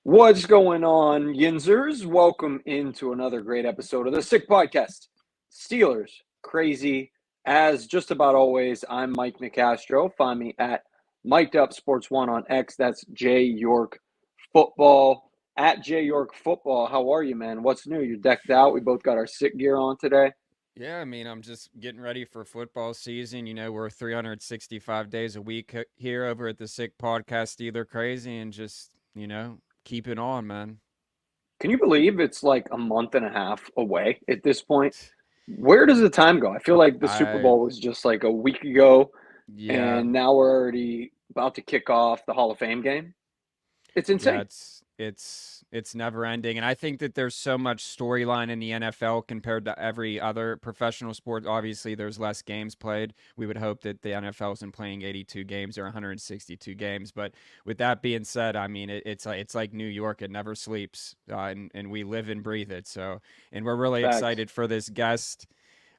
What's going on, Yinzers? Welcome into another great episode of the Sick Podcast. Steelers, crazy. As just about always, I'm Mike Nicastro. Find me at Mic'd Up Sports One on X. That's J York Football. At J York Football. How are you, man? What's new? You're decked out. We both got our sick gear on today. Yeah, I mean, I'm just getting ready for football season. We're 365 days a week here over at the Sick Podcast, Steeler Crazy, and just, keep it on, man. Can you believe it's like a month and a half away at this point? Where does the time go? I feel like the Super I, Bowl was just like a week ago, yeah, and now we're already about to kick off the Hall of Fame game. It's yeah, insane. it's never ending, and I think that there's so much storyline in the NFL compared to every other professional sport. Obviously, there's less games played. We would hope that the NFL isn't playing 82 games or 162 games. But with that being said, I mean, it's like New York; it never sleeps, and we live and breathe it. So, and we're really Facts. excited for this guest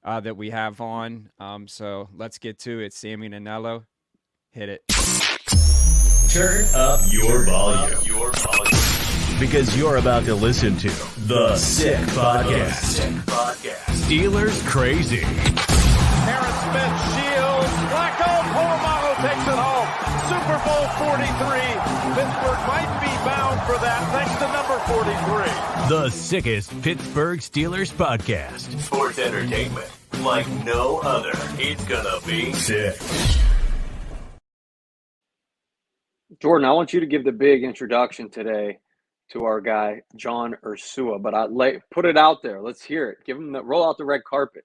that we have on. So let's get to it. Sammy Nanello, hit it. Turn up your volume. Because you're about to listen to The Sick Podcast. Steelers Crazy. Harris Smith shields. Flacco Polamalu takes it home. Super Bowl 43. Pittsburgh might be bound for that thanks to number 43. The sickest Pittsburgh Steelers podcast. Sports entertainment like no other. It's gonna be sick. Jordan, I want you to give the big introduction today to our guy, John Ursua, but put it out there. Let's hear it. Roll out the red carpet.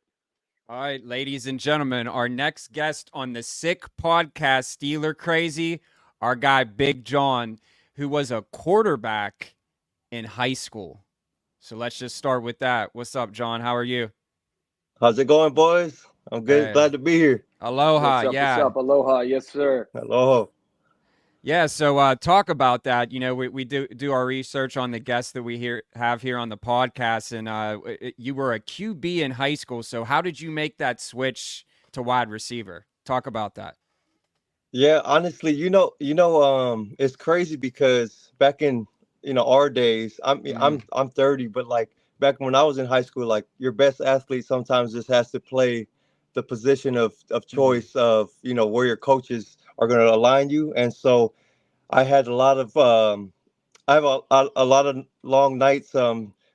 All right, ladies and gentlemen, our next guest on the Sick Podcast, Steeler Crazy, our guy, Big John, who was a quarterback in high school. So let's just start with that. What's up, John? How are you? How's it going, boys? I'm good. Hey. Glad to be here. Aloha. What's Yeah. up? Aloha. Yes, sir. Hello. Yeah, so talk about that. We do our research on the guests that we have here on the podcast, and you were a QB in high school. So how did you make that switch to wide receiver? Talk about that. Yeah, honestly, it's crazy because back in our days, I'm 30, but like back when I was in high school, like your best athlete sometimes just has to play the position of choice of where your coaches are going to align you, and so I had a lot of I have a lot of long nights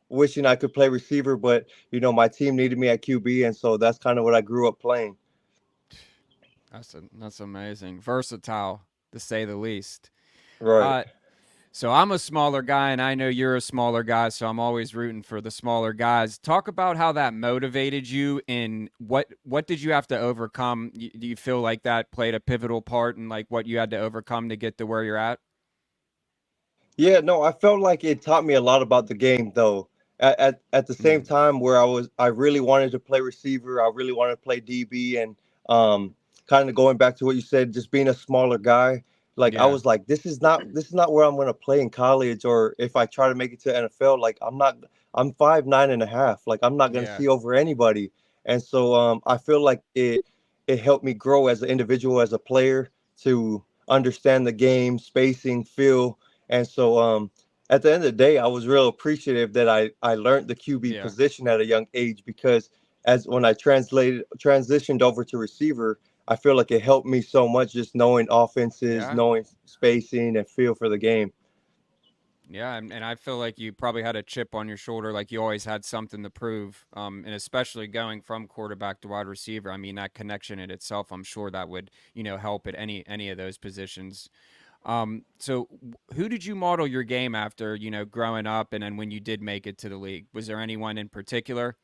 wishing I could play receiver, but my team needed me at QB, and so that's kind of what I grew up playing. That's amazing, versatile to say the least. Right. Uh, so I'm a smaller guy, and I know you're a smaller guy, so I'm always rooting for the smaller guys. Talk about how that motivated you, and what did you have to overcome? Do you feel like that played a pivotal part in like what you had to overcome to get to where you're at? Yeah, no, I felt like it taught me a lot about the game, though. At the same Mm, time, where I really wanted to play receiver, I really wanted to play DB, and kind of going back to what you said, just being a smaller guy. Like I yeah, was like, this is not where I'm going to play in college, or if I try to make it to NFL, like I'm not. I'm 5'9.5". Like I'm not going to yeah, see over anybody, and so I feel like it helped me grow as an individual, as a player, to understand the game, spacing, feel. And so at the end of the day, I was real appreciative that I learned the QB yeah. position at a young age, because as when I transitioned over to receiver, I feel like it helped me so much, just knowing offenses, Yeah. knowing spacing and feel for the game. Yeah, and I feel like you probably had a chip on your shoulder, like you always had something to prove, and especially going from quarterback to wide receiver. I mean, that connection in itself, I'm sure that would, help at any of those positions. So who did you model your game after, growing up, and then when you did make it to the league? Was there anyone in particular?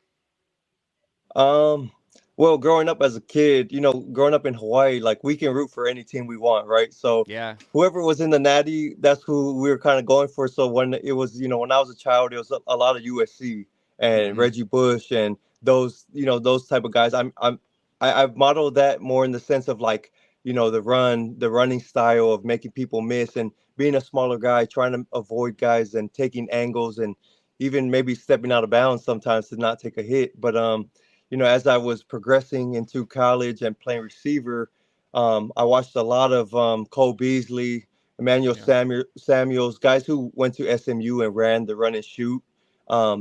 Um, well, growing up as a kid, growing up in Hawaii, like we can root for any team we want, right? So Yeah. whoever was in the Natty, that's who we were kind of going for. So when it was, when I was a child, it was a lot of USC and Mm-hmm. Reggie Bush and those type of guys. I've modeled that more in the sense of like, the running style of making people miss and being a smaller guy, trying to avoid guys and taking angles and even maybe stepping out of bounds sometimes to not take a hit. But as I was progressing into college and playing receiver, I watched a lot of Cole Beasley, Emmanuel Yeah. Samuels, guys who went to SMU and ran the run and shoot,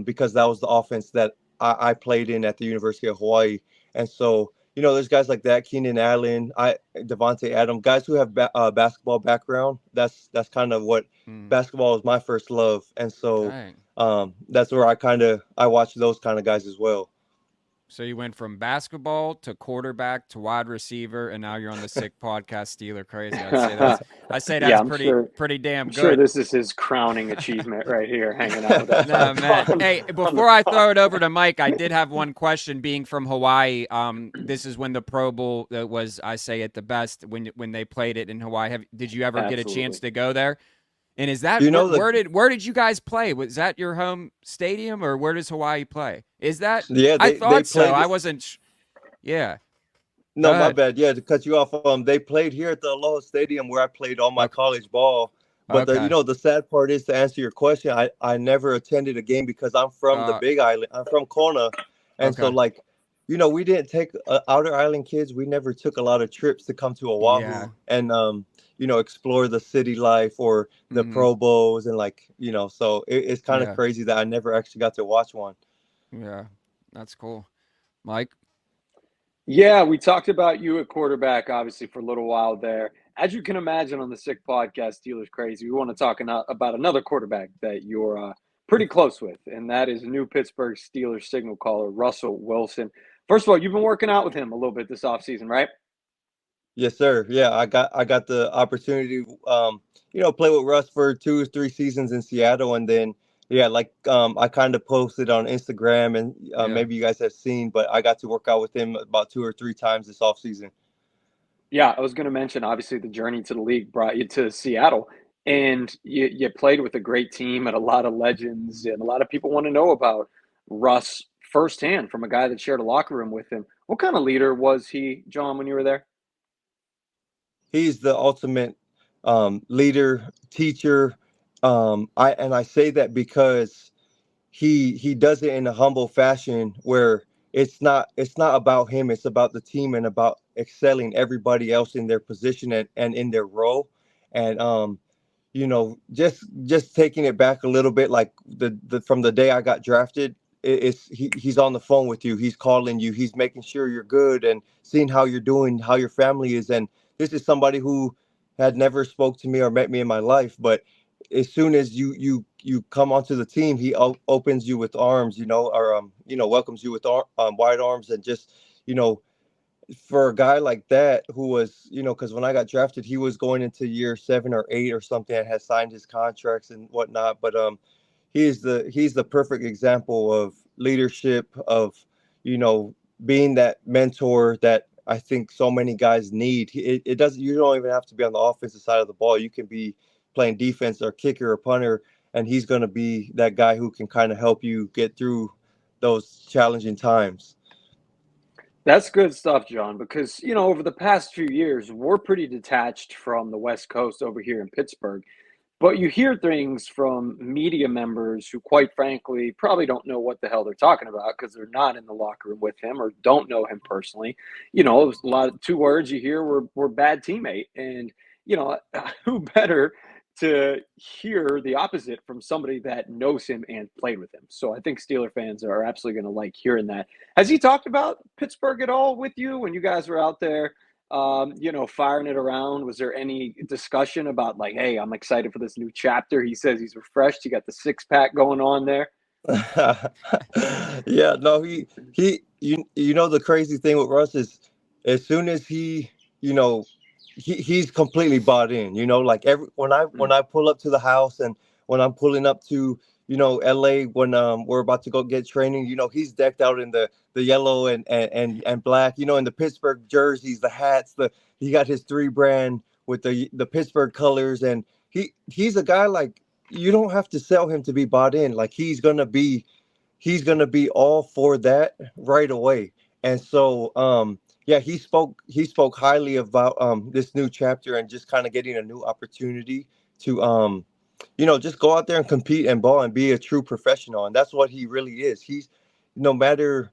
because that was the offense that I played in at the University of Hawaii. And so, there's guys like that, Keenan Allen, Devontae Adams, guys who have basketball background. That's kind of what Mm. basketball is my first love. And so Dang. that's where I watch those kind of guys as well. So you went from basketball to quarterback to wide receiver, and now you're on the Sick Podcast. Steeler crazy. I'd say Yeah, that's I'm pretty damn I'm sure good. this is his crowning achievement right here, hanging out with us. No, man. Hey, before I throw it over to Mike, I did have one question. Being from Hawaii, this is when the Pro Bowl was, I say, at the best when they played it in Hawaii. Did you ever get a chance Absolutely. to go there? And is that You know where did you guys play? Was that your home stadium, or where does Hawaii play? Is that? Yeah, I they thought so. played. I wasn't. Yeah. No, Go my ahead. bad. Yeah, to cut you off. They played here at the Aloha Stadium where I played all my Okay. college ball. But Okay. the sad part is, to answer your question, I never attended a game because I'm from the Big Island. I'm from Kona, and so Okay. we didn't take outer island kids. We never took a lot of trips to come to Oahu Yeah. and explore the city life or the Mhm. Pro Bowls and so it's kind of Yeah. crazy that I never actually got to watch one. Yeah. That's cool. Mike. Yeah, we talked about you at quarterback, obviously, for a little while there. As you can imagine on the Sick Podcast, Steelers Crazy, we want to talk about another quarterback that you're pretty close with, and that is new Pittsburgh Steelers signal caller, Russell Wilson. First of all, you've been working out with him a little bit this offseason, right? Yes, sir. Yeah, I got the opportunity, play with Russ for 2 or 3 seasons in Seattle, and then I kind of posted on Instagram, and Yeah. maybe you guys have seen, but I got to work out with him about 2 or 3 times this offseason. Yeah, I was going to mention, obviously, the journey to the league brought you to Seattle, and you played with a great team and a lot of legends, and a lot of people want to know about Russ firsthand from a guy that shared a locker room with him. What kind of leader was he, John, when you were there? He's the ultimate leader, teacher. I say that because he does it in a humble fashion where it's not about him, it's about the team and about excelling everybody else in their position and in their role. And just taking it back a little bit, like the from the day I got drafted, he's on the phone with you, he's calling you, he's making sure you're good and seeing how you're doing, how your family is. And this is somebody who had never spoke to me or met me in my life, but as soon as you come onto the team, he opens you with arms, or welcomes you with wide arms. And just for a guy like that who was, because when I got drafted, he was going into year 7 or 8 or something and had signed his contracts and whatnot. But he's the perfect example of leadership, of being that mentor that I think so many guys need. It doesn't. You don't even have to be on the offensive side of the ball. You can be playing defense or kicker or punter, and he's going to be that guy who can kind of help you get through those challenging times. That's good stuff, John, because, over the past few years, we're pretty detached from the West Coast over here in Pittsburgh. But you hear things from media members who, quite frankly, probably don't know what the hell they're talking about because they're not in the locker room with him or don't know him personally. A lot of 2 words you hear were bad teammate. And, who better to hear the opposite from somebody that knows him and played with him? So I think Steeler fans are absolutely going to like hearing that. Has he talked about Pittsburgh at all with you when you guys were out there? Firing it around? Was there any discussion about like, hey, I'm excited for this new chapter? He says he's refreshed. He got the 6-pack going on there. Yeah, no, the crazy thing with Russ is as soon as he's completely bought in, like when I pull up to the house and when I'm pulling up to LA when we're about to go get training, he's decked out in the yellow and black, in the Pittsburgh jerseys, the hats, he got his 3 brand with the Pittsburgh colors. And he's a guy, like, you don't have to sell him to be bought in. Like, he's gonna be all for that right away. And so yeah, he spoke highly about this new chapter and just kind of getting a new opportunity to just go out there and compete and ball and be a true professional. And that's what he really is. He's, no matter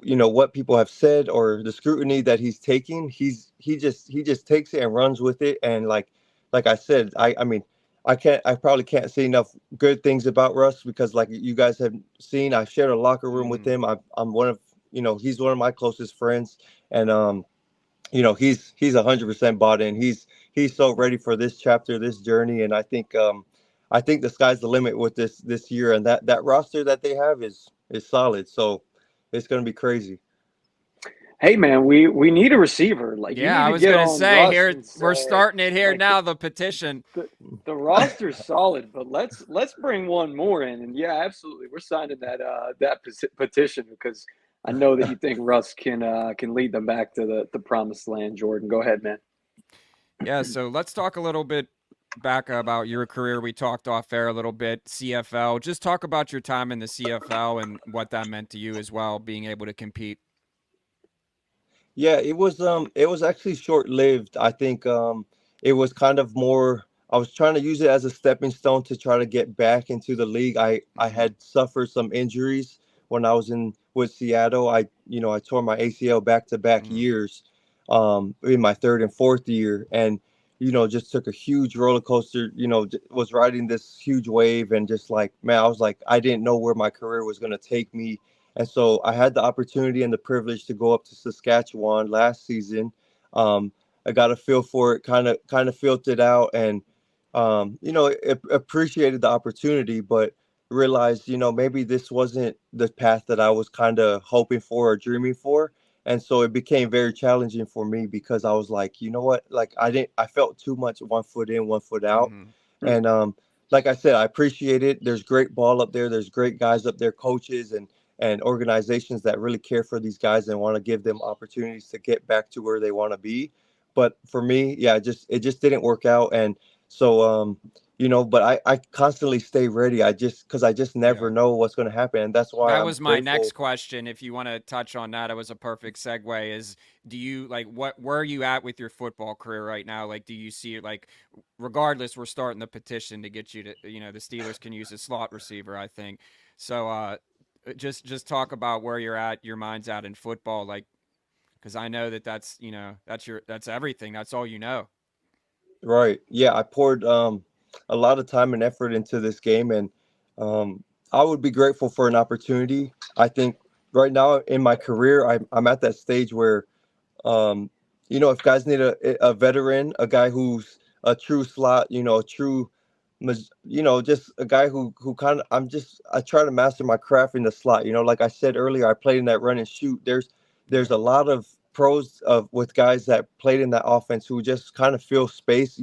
what people have said or the scrutiny that he's taking, he just takes it and runs with it. And like like I said, I mean, I probably can't say enough good things about Russ because like you guys have seen, I shared a locker room with him. I'm one of, he's one of my closest friends, and he's 100% bought in. He's so ready for this chapter, this journey, and I think the sky's the limit with this year, and that roster that they have is solid. So it's going to be crazy. Hey man, we need a receiver. Like, yeah, I was going to to say here we're starting it here like now. The petition, the roster's solid, but let's bring one more in. And yeah, absolutely, we're signing that petition because I know that you think Russ can lead them back to the promised land. Jordan, go ahead, man. Yeah, so let's talk a little bit back about your career. We talked off air a little bit. CFL. Just talk about your time in the CFL and what that meant to you as well, being able to compete. Yeah, it was actually short-lived. I think it was kind of more. I was trying to use it as a stepping stone to try to get back into the league. I had suffered some injuries when I was with Seattle. I tore my ACL back-to-back years, in my third and fourth year, and just took a huge roller coaster. Was riding this huge wave, and just like, man, I was like, I didn't know where my career was going to take me. And so I had the opportunity and the privilege to go up to Saskatchewan last season. I got a feel for it, kind of felt it out, and appreciated the opportunity, but realized maybe this wasn't the path that I was kind of hoping for or dreaming for. And so it became very challenging for me because I was like, you know what, like I felt too much one foot in, one foot out, and like I said, I appreciate it. There's great ball up there. There's great guys up there, coaches and organizations that really care for these guys and want to give them opportunities to get back to where they want to be. But for me, yeah, it just didn't work out. And so, but I constantly stay ready. Because I just never know what's going to happen. And that's why that was my next question. If you want to touch on that, it was a perfect segue. Is do you where are you at with your football career right now? Like, do you see it regardless, we're starting the petition to get you to, the Steelers can use a slot receiver, I think. So, just talk about where you're at, your mind's at in football, because I know that's that's everything. That's all you know. Right. Yeah, I poured a lot of time and effort into this game, and I would be grateful for an opportunity. I think right now in my career, I'm at that stage where, if guys need a veteran, a guy who's a true slot, a true just a guy who kind of I try to master my craft in the slot. Like I said earlier, I played in that run and shoot. There's a lot of pros with guys that played in that offense who just kind of fill space.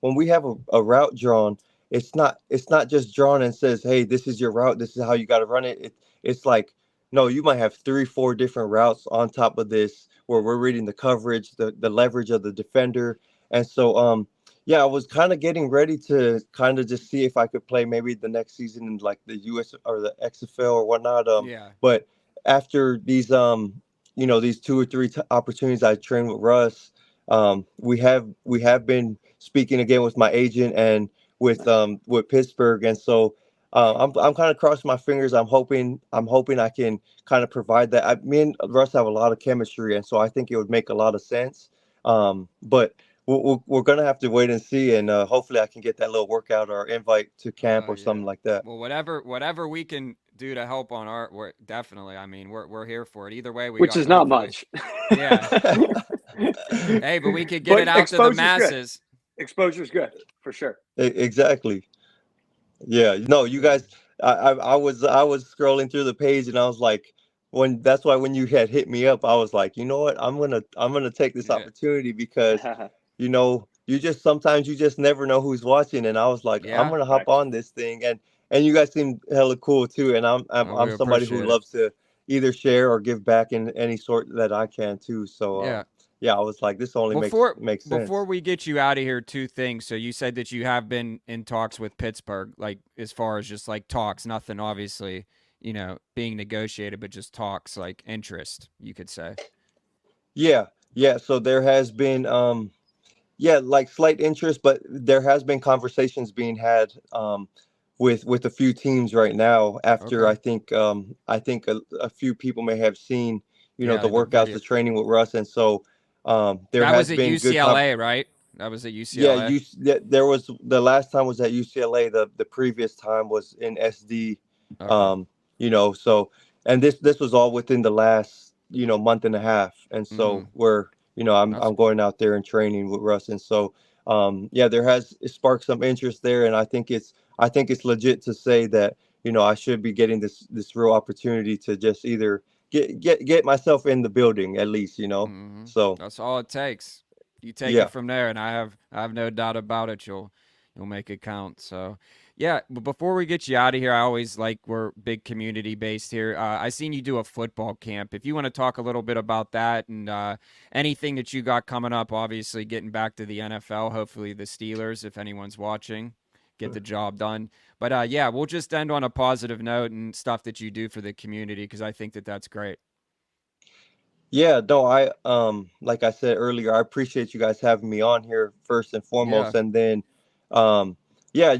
When we have a route drawn, it's not just drawn and says, hey, this is your route, this is how you got to run it. It's like, no, you might have 3-4 different routes on top of this where we're reading the coverage, the leverage of the defender. And so yeah, I was kind of getting ready to kind of just see if I could play maybe the next season in like the US or the XFL or whatnot. But after these, these 2 or 3 opportunities I trained with Russ, we have been speaking again with my agent and with Pittsburgh. And so I'm kind of crossing my fingers. I'm hoping I can kind of provide that. Me and Russ have a lot of chemistry, and so I think it would make a lot of sense. But we're going to have to wait and see, and hopefully I can get that little workout or invite to camp or something like that. Well, whatever we can do to help on our definitely. I mean, we're here for it. Either way, which is not much. Yeah. Hey, but we could get it out to the masses. Exposure's good for sure. Exactly. Yeah. No, you guys. I was scrolling through the page and I was like, that's why when you had hit me up, I was like, you know what, I'm gonna take this opportunity because sometimes you just never know who's watching, and I was like, I'm gonna hop on this thing, and you guys seem hella cool too, and I'm somebody who loves to either share or give back in any sort that I can too. So I was like, this only makes sense. Before we get you out of here, 2 things. So you said that you have been in talks with Pittsburgh, like as far as just like talks, nothing obviously being negotiated, but just talks, like interest, you could say. Yeah. So there has been, like slight interest, but there has been conversations being had with a few teams right now. After I think a few people may have seen, the workouts, the training with Russ, and so there that has was been at UCLA, right? That was at Yeah, UCLA. there was the last time was at UCLA. The previous time was in SD. Okay. Um, so and this was all within the last month and a half, and so Mm-hmm. we're That's I'm going out there and training with Russ, and so yeah, there has it sparked some interest there, and I think it's legit to say that I should be getting this real opportunity to just either get myself in the building at least, mm-hmm. so That's all it takes. You take it yeah. from there, and I have no doubt about it. You'll make it count. So, yeah. But before we get you out of here, I always like we're big community based here. I seen you do a football camp. If you want to talk a little bit about that and anything that you got coming up, obviously getting back to the NFL. Hopefully the Steelers, if anyone's watching, get the job done. But yeah, we'll just end on a positive note and stuff that you do for the community because I think that that's great. Yeah, no, I like I said earlier, I appreciate you guys having me on here first and Yeah. foremost, and then um yeah,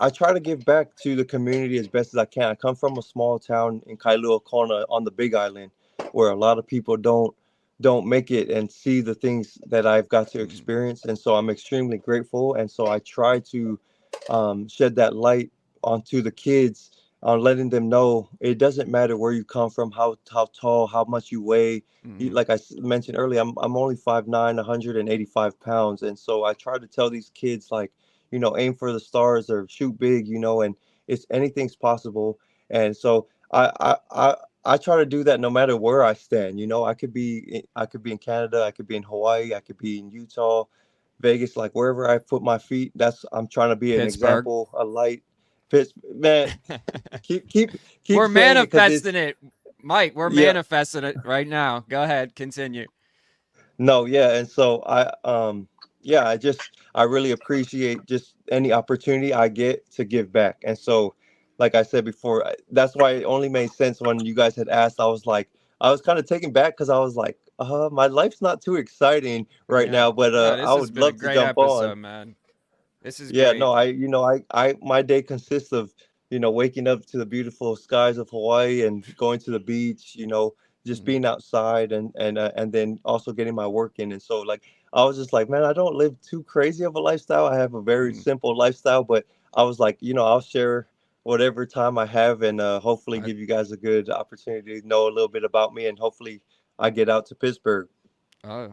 I try to give back to the community as best as I can. I come from a small town in Kailua Kona on the Big Island where a lot of people don't make it and see the things that I've got to Mhm. experience, and so I'm extremely grateful, and so I try to shed that light onto the kids on letting them know it doesn't matter where you come from, how tall, how much you weigh. Mhm. Like I mentioned earlier, I'm only 5'9", 185 pounds, and so I try to tell these kids like, aim for the stars or shoot big, and it's anything's possible. And so I try to do that no matter where I stand. I could be in Canada, I could be in Hawaii, I could be in Utah, Vegas, like wherever I put my feet. I'm trying to be an Pittsburgh. example, a light. Man, keep We're saying it because manifesting it's it, Mike. We're yeah. manifesting it right now. Go ahead, continue. No, yeah, and so yeah, I really appreciate just any opportunity I get to give back. And so like I said before, that's why it only made sense when you guys had asked. I was kind of taken back because I was like, my life's not too exciting right Yeah. now, but No, I this has would been a love to great jump on. episode, man. This is Yeah, great. no, I my day consists of, waking up to the beautiful skies of Hawaii and going to the beach, just Mhm. being outside and then also getting my work in. And so like I was just like, man, I don't live too crazy of a lifestyle. I have a very Mhm. simple lifestyle, but I was like, I'll share whatever time I have and hopefully I, give you guys a good opportunity to know a little bit about me, and hopefully I get out to Pittsburgh. oh,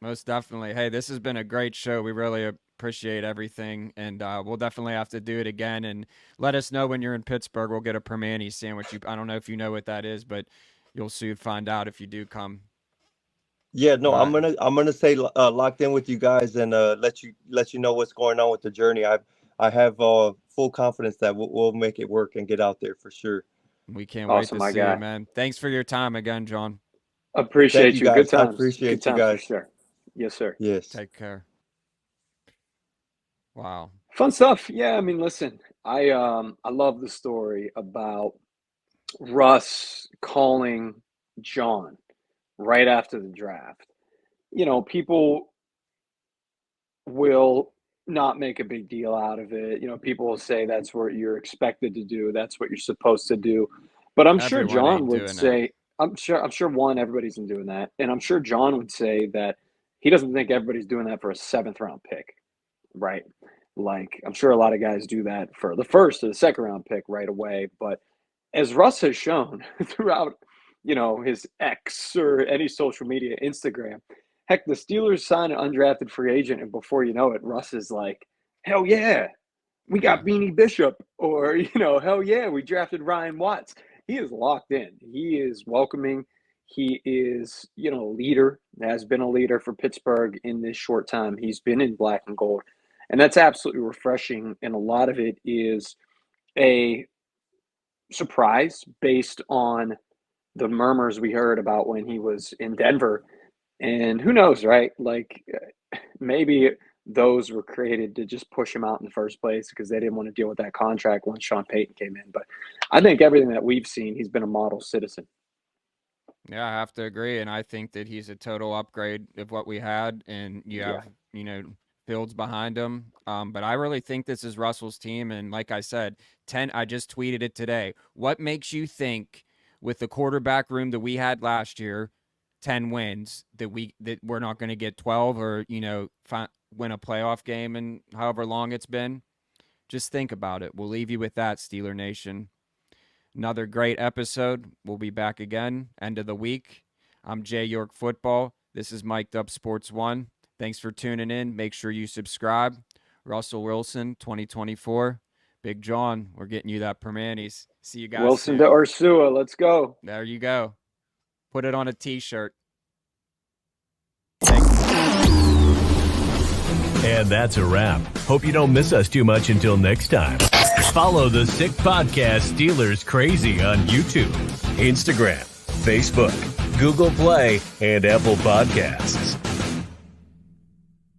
most definitely. Hey, this has been a great show. We really appreciate everything, and we'll definitely have to do it again. And let us know when you're in Pittsburgh. We'll get a permani sandwich. I don't know if you know what that is, but you'll soon find out if you do come. Yeah, no, Uh, I'm gonna stay locked in with you guys and let you know what's going on with the journey. I have full confidence that we'll make it work and get out there for sure. we can't wait Awesome, to my see you, guy. man. Thanks for your time again, John. Thank you Appreciate you. Good guys. I times. Good appreciate you times for guys. sure. Yes, sir. Yes. Take care. Wow. Fun stuff. Yeah, I mean, listen, I love the story about Russ calling John right after the draft. People will not make a big deal out of it. People will say that's what you're expected to do, that's what you're supposed to do. But I'm sure Everyone John ain't would doing that. say, I'm sure one, everybody's been doing that. And I'm sure John would say that he doesn't think everybody's doing that for a seventh round pick, right? Like, I'm sure a lot of guys do that for the first or the second round pick right away. But as Russ has shown throughout, his X or any social media, Instagram, heck, the Steelers sign an undrafted free agent, and before you know it, Russ is like, hell yeah, we Yeah. got Beanie Bishop, or, hell yeah, we drafted Ryan Watts. He is locked in. He is welcoming. He is, a leader, has been a leader for Pittsburgh in this short time. He's been in black and gold. And that's absolutely refreshing. And a lot of it is a surprise based on the murmurs we heard about when he was in Denver. And who knows, right? Like, maybe those were created to just push him out in the first place because they didn't want to deal with that contract once Sean Payton came in. But I think everything that we've seen, he's been a model citizen. Yeah, I have to agree. And I think that he's a total upgrade of what we had. And you Yeah. have, Fields behind him. But I really think this is Russell's team. And like I said, I just tweeted it today. What makes you think with the quarterback room that we had last year, 10 wins, that we're not going to get 12 or, win a playoff game in however long it's been. Just think about it. We'll leave you with that, Steeler Nation. Another great episode. We'll be back again, end of the week. I'm Jay York Football. This is Mic'd Up Sports 1. Thanks for tuning in. Make sure you subscribe. Russel Wilson, 2024. Big John, we're getting you that Permanis. See you guys Wilson soon. to Ursua. Let's go. There you go. Put it on a T-shirt. And that's a wrap. Hope you don't miss us too much until next time. Follow the Sick Podcast Steelers Crazy on YouTube, Instagram, Facebook, Google Play, and Apple Podcasts.